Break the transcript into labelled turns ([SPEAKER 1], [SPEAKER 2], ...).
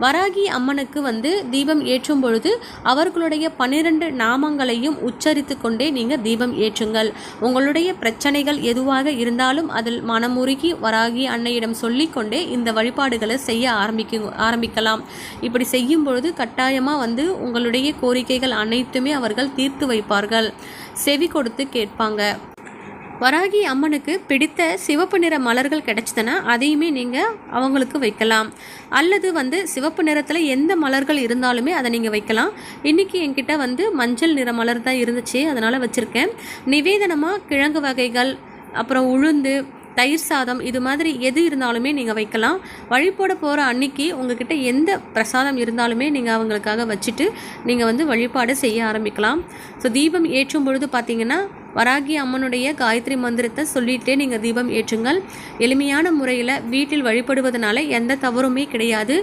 [SPEAKER 1] வராகி அம்மனுக்கு தீபம் ஏற்றும் பொழுது அவர்களுடைய 12 நாமங்களையும் உச்சரித்து கொண்டே நீங்கள் தீபம் ஏற்றுங்கள். உங்களுடைய பிரச்சனைகள் எதுவாக இருந்தாலும் அதில் மனமுருகி வராகி அன்னையிடம் சொல்லிக்கொண்டே இந்த வழிபாடுகளை செய்ய ஆரம்பிக்கலாம். இப்படி செய்யும் பொழுது கட்டாயமாக உங்களுடைய கோரிக்கைகள் அனைத்துமே அவர்கள் தீர்த்து வைப்பார்கள், செவி கொடுத்து கேட்பாங்க. வராகி அம்மனுக்கு பிடித்த சிவப்பு நிற மலர்கள் கிடைச்சதுன்னா அதையுமே நீங்கள் அவங்களுக்கு வைக்கலாம். அல்லது சிவப்பு நிறத்தில் எந்த மலர்கள் இருந்தாலுமே அதை நீங்கள் வைக்கலாம். இன்றைக்கி என்கிட்ட மஞ்சள் நிற மலர் தான் இருந்துச்சு, அதனால் வச்சுருக்கேன். நிவேதனமாக கிழங்கு வகைகள், அப்புறம் உளுந்து, தயிர் சாதம், இது மாதிரி எது இருந்தாலுமே நீங்கள் வைக்கலாம். வழிபட போகிற அன்னைக்கு உங்ககிட்ட எந்த பிரசாதம் இருந்தாலுமே நீங்கள் அவங்களுக்காக வச்சுட்டு நீங்கள் வழிபாடு செய்ய ஆரம்பிக்கலாம். ஸோ தீபம் ஏற்றும் பொழுது பார்த்திங்கன்னா வராகி அம்மனுடைய காயத்ரி மந்திரத்தை சொல்லிகிட்டே நீங்கள் தீபம் ஏற்றுங்கள். எளிமையான முறையில் வீட்டில் வழிபடுவதனால எந்த தவறுமே கிடையாது.